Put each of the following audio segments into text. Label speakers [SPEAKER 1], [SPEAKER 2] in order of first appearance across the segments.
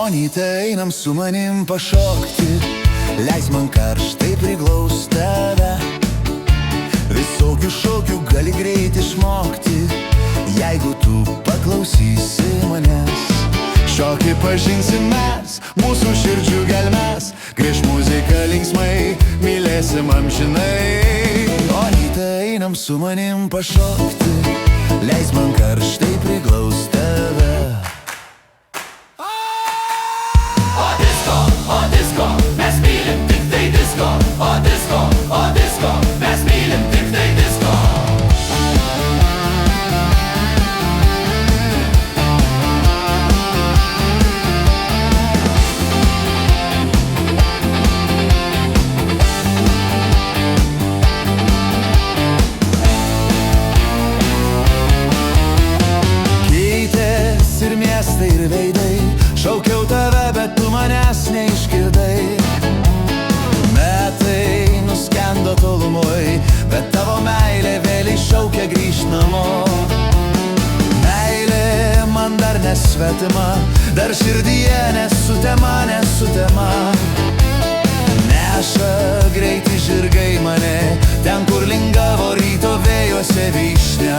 [SPEAKER 1] Onyte, einam su manim pašokti, leis man karštai priglaust tave. Visokių šokių gali greit išmokti, jeigu tu paklausysi manęs. Šokį pažinsim mes, mūsų širdžių gelmes, grįž muziką linksmai, mylėsim amžinai. Onyte, einam su manim pašokti, leis man karštai priglaust tave.
[SPEAKER 2] O disko, mes mylim tik tai disko. O disko, mes mylim tik tai disko.
[SPEAKER 1] Keitės ir miestai ir veidai, šaukiau tave, bet tu manęs neišgirdai. Metai nuskendo tolumoj, bet tavo meilė vėl iššaukia grįžt namo. Meilė man dar nesvetima, dar širdyje nesutema. Neša greitai žirgai mane, ten kur lingavo ryto vėjuose vyšnia.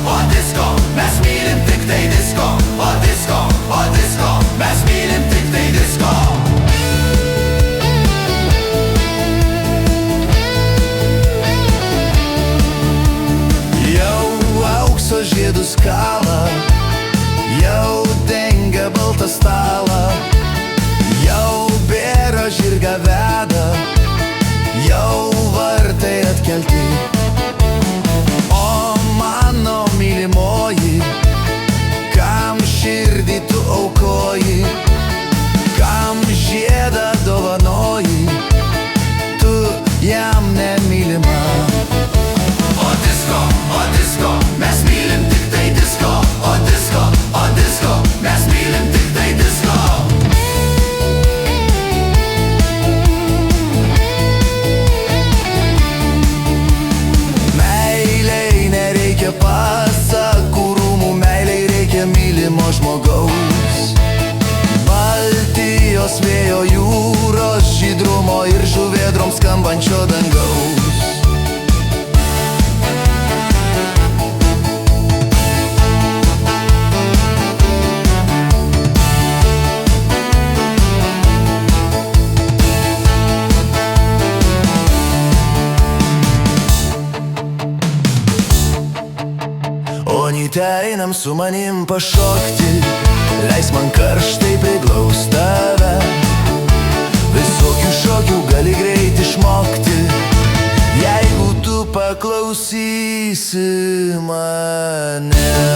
[SPEAKER 2] O disko, mes mylim tik tai disko. O disko, mes mylim tik tai disko.
[SPEAKER 1] Jau aukso žiedus kala, jau dengia baltą stalą, jau bėra žirga veda, jau vartai atkelti. O mano mylimoji, kam širdį tu aukoji, kam žiedą dovanoji, tu jam nemylima.
[SPEAKER 2] O disko, mes mylim tik tai disko. O disko, mes mylim tik tai disko.
[SPEAKER 1] Meiliai nereikia pasakų rūmų, meiliai reikia mylimo žmogaus. Baltijos vėjo jūros žydrumo ir žuvėdrom skambančio dangaus. Onyte, einam su manim pašokti, leis man karštai priglaust tave. Visokių šokių gali greit išmokti, jeigu tu paklausysi mane.